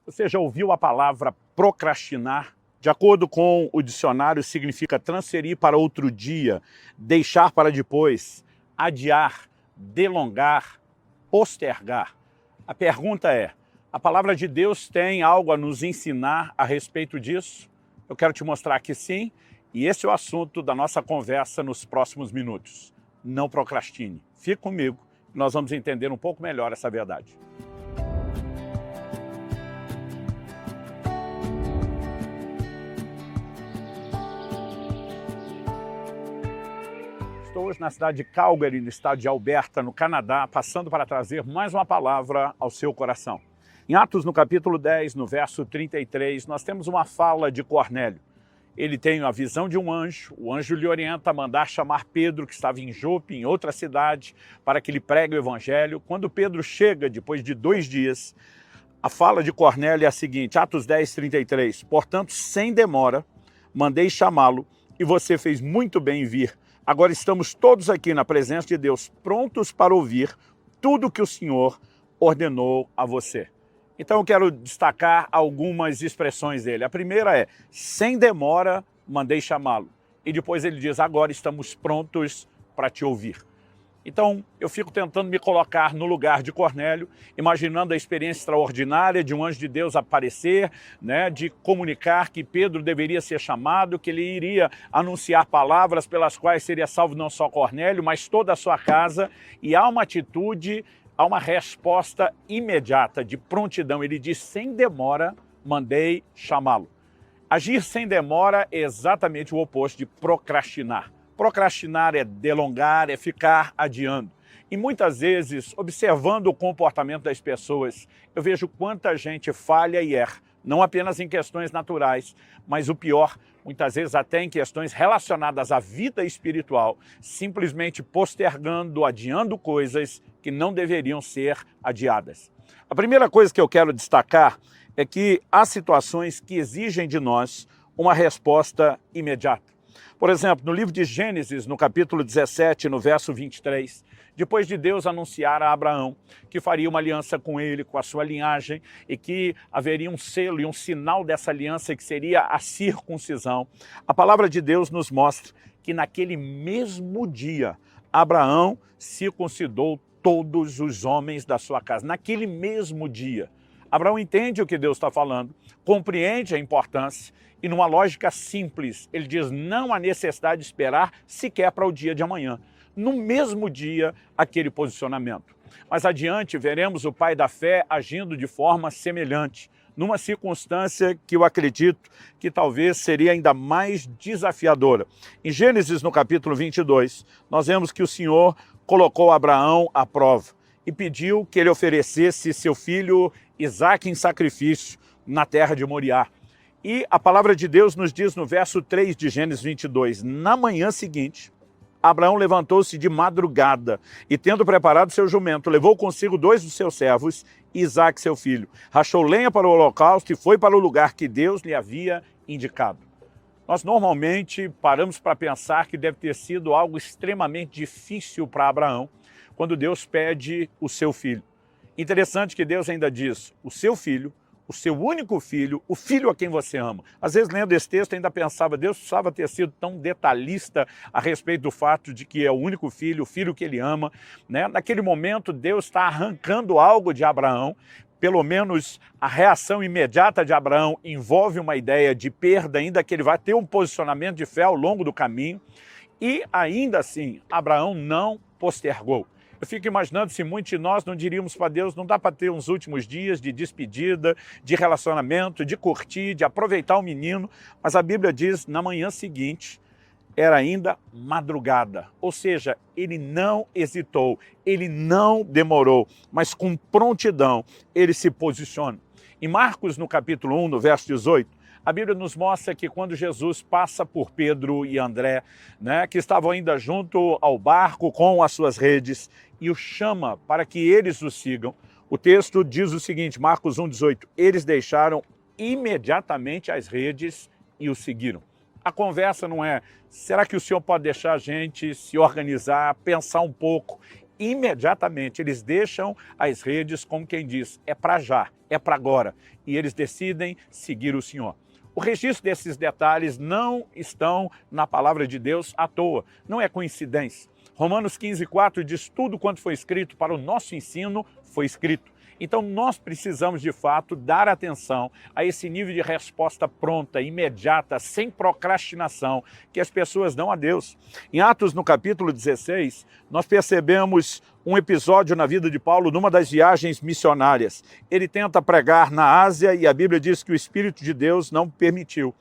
Você já ouviu a palavra procrastinar? De acordo com o dicionário, significa transferir para outro dia, deixar para depois, adiar, delongar, postergar. A pergunta é, a palavra de Deus tem algo a nos ensinar a respeito disso? Eu quero te mostrar que sim, e esse é o assunto da nossa conversa nos próximos minutos. Não procrastine. Fique comigo, nós vamos entender um pouco melhor essa verdade. Estou hoje na cidade de Calgary, no estado de Alberta, no Canadá, passando para trazer mais uma palavra ao seu coração. Em Atos, no capítulo 10, no verso 33, nós temos uma fala de Cornélio. Ele tem a visão de um anjo, o anjo lhe orienta a mandar chamar Pedro, que estava em Jope, em outra cidade, para que ele pregue o evangelho. Quando Pedro chega, depois de 2 dias, a fala de Cornélio é a seguinte, Atos 10, 33, portanto, sem demora, mandei chamá-lo, e você fez muito bem em vir. Agora estamos todos aqui na presença de Deus, prontos para ouvir tudo que o Senhor ordenou a você. Então eu quero destacar algumas expressões dele. A primeira é, sem demora, mandei chamá-lo. E depois ele diz, agora estamos prontos para te ouvir. Então eu fico tentando me colocar no lugar de Cornélio, imaginando a experiência extraordinária de um anjo de Deus aparecer, de comunicar que Pedro deveria ser chamado, que ele iria anunciar palavras pelas quais seria salvo não só Cornélio, mas toda a sua casa. E há uma atitude, há uma resposta imediata, de prontidão. Ele diz, sem demora, mandei chamá-lo. Agir sem demora é exatamente o oposto de procrastinar. Procrastinar é delongar, é ficar adiando. E muitas vezes, observando o comportamento das pessoas, eu vejo quanta gente falha e erra, não apenas em questões naturais, mas o pior, muitas vezes até em questões relacionadas à vida espiritual, simplesmente postergando, adiando coisas que não deveriam ser adiadas. A primeira coisa que eu quero destacar é que há situações que exigem de nós uma resposta imediata. Por exemplo, no livro de Gênesis, no capítulo 17, no verso 23, depois de Deus anunciar a Abraão que faria uma aliança com ele, com a sua linhagem, e que haveria um selo e um sinal dessa aliança que seria a circuncisão, a palavra de Deus nos mostra que naquele mesmo dia, Abraão circuncidou todos os homens da sua casa. Naquele mesmo dia, Abraão entende o que Deus está falando, compreende a importância, e numa lógica simples, ele diz, não há necessidade de esperar sequer para o dia de amanhã. No mesmo dia, aquele posicionamento. Mais adiante, veremos o pai da fé agindo de forma semelhante, numa circunstância que eu acredito que talvez seria ainda mais desafiadora. Em Gênesis, no capítulo 22, nós vemos que o Senhor colocou Abraão à prova e pediu que ele oferecesse seu filho Isaque em sacrifício na terra de Moriá. E a palavra de Deus nos diz no verso 3 de Gênesis 22, na manhã seguinte, Abraão levantou-se de madrugada e, tendo preparado seu jumento, levou consigo 2 dos seus servos, Isaque, seu filho, rachou lenha para o holocausto e foi para o lugar que Deus lhe havia indicado. Nós normalmente paramos para pensar que deve ter sido algo extremamente difícil para Abraão, quando Deus pede o seu filho. Interessante que Deus ainda diz, o seu filho, o seu único filho, o filho a quem você ama. Às vezes, lendo esse texto, ainda pensava, Deus precisava ter sido tão detalhista a respeito do fato de que é o único filho, o filho que ele ama. Naquele momento, Deus está arrancando algo de Abraão, pelo menos a reação imediata de Abraão envolve uma ideia de perda, ainda que ele vai ter um posicionamento de fé ao longo do caminho, e ainda assim, Abraão não postergou. Eu fico imaginando se muitos de nós não diríamos para Deus, não dá para ter uns últimos dias de despedida, de relacionamento, de curtir, de aproveitar o menino, mas a Bíblia diz, na manhã seguinte, era ainda madrugada, ou seja, ele não hesitou, ele não demorou, mas com prontidão ele se posiciona. Em Marcos, no capítulo 1, no verso 18, a Bíblia nos mostra que quando Jesus passa por Pedro e André, que estavam ainda junto ao barco com as suas redes, e o chama para que eles o sigam, o texto diz o seguinte, Marcos 1,18, eles deixaram imediatamente as redes e o seguiram. A conversa não é, será que o senhor pode deixar a gente se organizar, pensar um pouco Imediatamente eles deixam as redes como quem diz, é para já, é para agora, e eles decidem seguir o Senhor. O registro desses detalhes não estão na palavra de Deus à toa, não é coincidência. Romanos 15:4 diz: tudo quanto foi escrito para o nosso ensino foi escrito. Então nós precisamos de fato dar atenção a esse nível de resposta pronta, imediata, sem procrastinação, que as pessoas dão a Deus. Em Atos, no capítulo 16, nós percebemos um episódio na vida de Paulo numa das viagens missionárias. Ele tenta pregar na Ásia e a Bíblia diz que o Espírito de Deus não permitiu.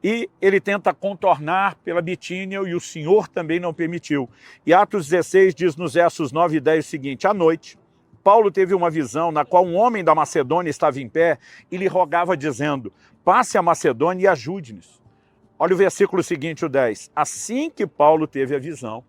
E ele tenta contornar pela Bitínia e o Senhor também não permitiu. E Atos 16 diz nos versos 9 e 10 o seguinte: à noite, Paulo teve uma visão na qual um homem da Macedônia estava em pé e lhe rogava dizendo: passe a Macedônia e ajude-nos. Olha o versículo seguinte, o 10. Assim que Paulo teve a visão,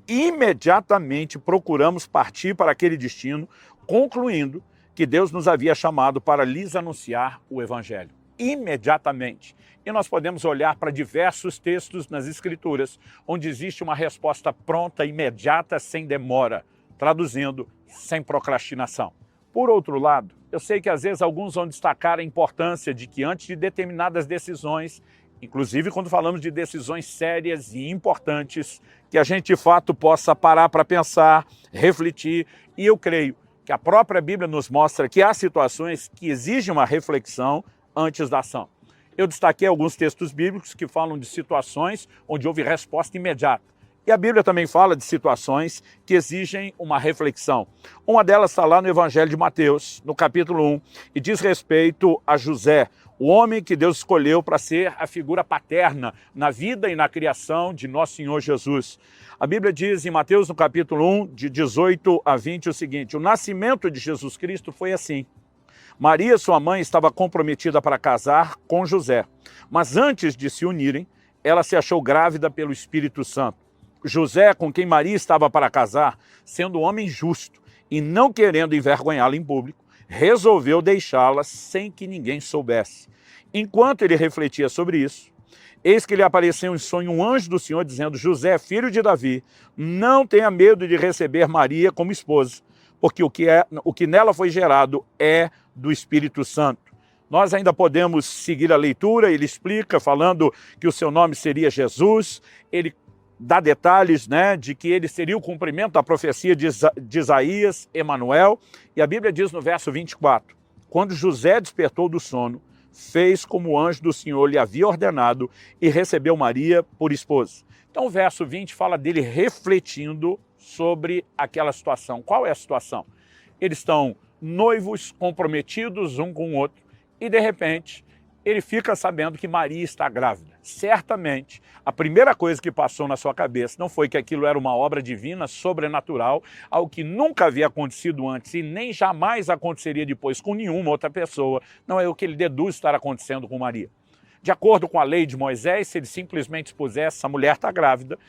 imediatamente procuramos partir para aquele destino, concluindo que Deus nos havia chamado para lhes anunciar o Evangelho. Imediatamente. E nós podemos olhar para diversos textos nas Escrituras, onde existe uma resposta pronta, imediata, sem demora. Traduzindo, sem procrastinação. Por outro lado, eu sei que às vezes alguns vão destacar a importância de que antes de determinadas decisões, inclusive quando falamos de decisões sérias e importantes, que a gente de fato possa parar para pensar, refletir, e eu creio que a própria Bíblia nos mostra que há situações que exigem uma reflexão antes da ação. Eu destaquei alguns textos bíblicos que falam de situações onde houve resposta imediata. E a Bíblia também fala de situações que exigem uma reflexão. Uma delas está lá no Evangelho de Mateus, no capítulo 1, e diz respeito a José, o homem que Deus escolheu para ser a figura paterna na vida e na criação de nosso Senhor Jesus. A Bíblia diz em Mateus, no capítulo 1, de 18 a 20, o seguinte: o nascimento de Jesus Cristo foi assim. Maria, sua mãe, estava comprometida para casar com José, mas antes de se unirem, ela se achou grávida pelo Espírito Santo. José, com quem Maria estava para casar, sendo um homem justo e não querendo envergonhá-la em público, resolveu deixá-la sem que ninguém soubesse. Enquanto ele refletia sobre isso, eis que lhe apareceu em sonho um anjo do Senhor dizendo: José, filho de Davi, não tenha medo de receber Maria como esposa, porque o que nela foi gerado é do Espírito Santo. Nós ainda podemos seguir a leitura, ele explica, falando que o seu nome seria Jesus, ele dá detalhes, de que ele seria o cumprimento da profecia de Isaías, Emanuel, e a Bíblia diz no verso 24, quando José despertou do sono, fez como o anjo do Senhor lhe havia ordenado e recebeu Maria por esposa. Então o verso 20 fala dele refletindo sobre aquela situação. Qual é a situação? Eles estão noivos, comprometidos um com o outro, e de repente ele fica sabendo que Maria está grávida. Certamente, a primeira coisa que passou na sua cabeça não foi que aquilo era uma obra divina, sobrenatural, algo que nunca havia acontecido antes e nem jamais aconteceria depois com nenhuma outra pessoa. Não é o que ele deduz estar acontecendo com Maria. De acordo com a lei de Moisés, se ele simplesmente expusesse, essa mulher está grávida,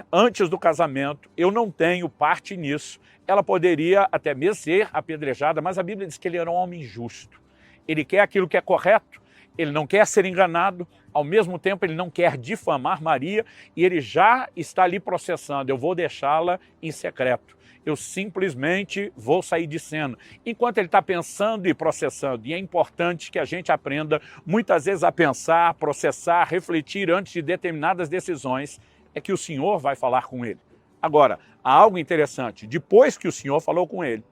antes do casamento, eu não tenho parte nisso. Ela poderia até mesmo ser apedrejada, mas a Bíblia diz que ele era um homem justo. Ele quer aquilo que é correto, ele não quer ser enganado, ao mesmo tempo ele não quer difamar Maria e ele já está ali processando, eu vou deixá-la em secreto, eu simplesmente vou sair de cena. Enquanto ele está pensando e processando, e é importante que a gente aprenda muitas vezes a pensar, processar, refletir antes de determinadas decisões, é que o Senhor vai falar com ele. Agora, há algo interessante, depois que o Senhor falou com ele,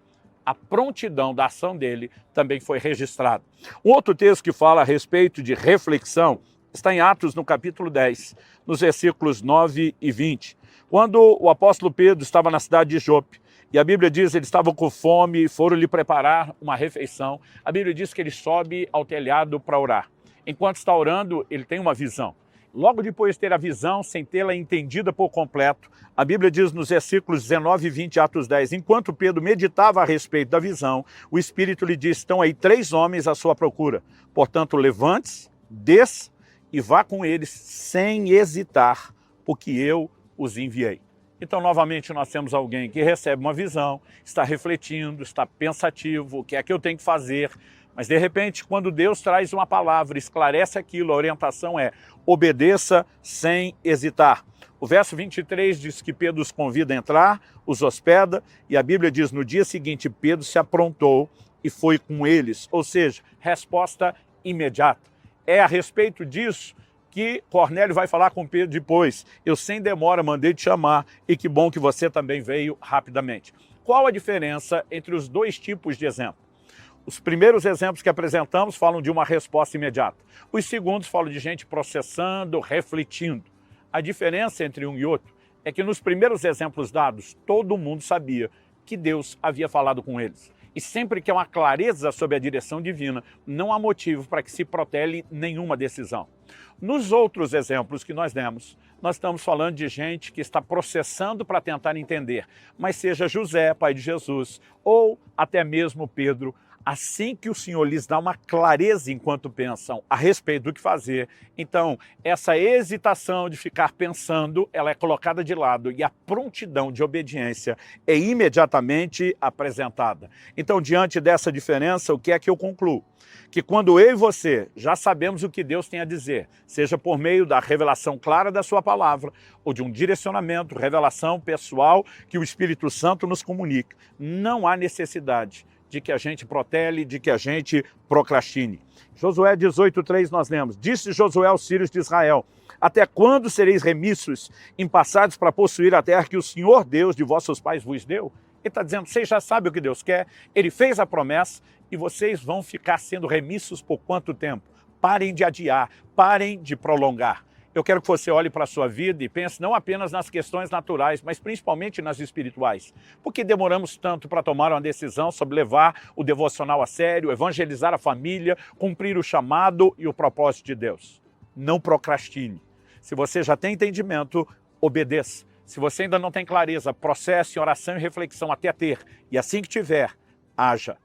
a prontidão da ação dele também foi registrada. Um outro texto que fala a respeito de reflexão está em Atos, no capítulo 10, nos versículos 9 e 20. Quando o apóstolo Pedro estava na cidade de Jope, e a Bíblia diz que eles estavam com fome e foram lhe preparar uma refeição, a Bíblia diz que ele sobe ao telhado para orar. Enquanto está orando, ele tem uma visão. Logo depois de ter a visão, sem tê-la entendida por completo, a Bíblia diz nos versículos 19 e 20, Atos 10, enquanto Pedro meditava a respeito da visão, o Espírito lhe disse: estão aí 3 homens à sua procura. Portanto, levante-se, desça e vá com eles sem hesitar, porque eu os enviei. Então, novamente, nós temos alguém que recebe uma visão, está refletindo, está pensativo, o que é que eu tenho que fazer, Mas de repente, quando Deus traz uma palavra, esclarece aquilo, a orientação é: obedeça sem hesitar. O verso 23 diz que Pedro os convida a entrar, os hospeda, e a Bíblia diz: no dia seguinte Pedro se aprontou e foi com eles. Ou seja, resposta imediata. É a respeito disso que Cornélio vai falar com Pedro depois. Eu sem demora mandei te chamar e que bom que você também veio rapidamente. Qual a diferença entre os dois tipos de exemplo? Os primeiros exemplos que apresentamos falam de uma resposta imediata. Os segundos falam de gente processando, refletindo. A diferença entre um e outro é que nos primeiros exemplos dados, todo mundo sabia que Deus havia falado com eles. E sempre que há uma clareza sobre a direção divina, não há motivo para que se protele nenhuma decisão. Nos outros exemplos que nós demos, nós estamos falando de gente que está processando para tentar entender, mas seja José, pai de Jesus, ou até mesmo Pedro, assim que o Senhor lhes dá uma clareza enquanto pensam a respeito do que fazer, então essa hesitação de ficar pensando, ela é colocada de lado e a prontidão de obediência é imediatamente apresentada. Então, diante dessa diferença, o que é que eu concluo? Que quando eu e você já sabemos o que Deus tem a dizer, seja por meio da revelação clara da sua palavra, ou de um direcionamento, revelação pessoal que o Espírito Santo nos comunica, não há necessidade de que a gente protele, de que a gente procrastine. Josué 18:3 nós lemos: disse Josué aos filhos de Israel: até quando sereis remissos em passados para possuir a terra que o Senhor Deus de vossos pais vos deu? Ele está dizendo: vocês já sabem o que Deus quer, Ele fez a promessa e vocês vão ficar sendo remissos por quanto tempo? Parem de adiar, parem de prolongar. Eu quero que você olhe para a sua vida e pense não apenas nas questões naturais, mas principalmente nas espirituais. Por que demoramos tanto para tomar uma decisão sobre levar o devocional a sério, evangelizar a família, cumprir o chamado e o propósito de Deus? Não procrastine. Se você já tem entendimento, obedeça. Se você ainda não tem clareza, processe em oração e reflexão até ter. E assim que tiver, haja.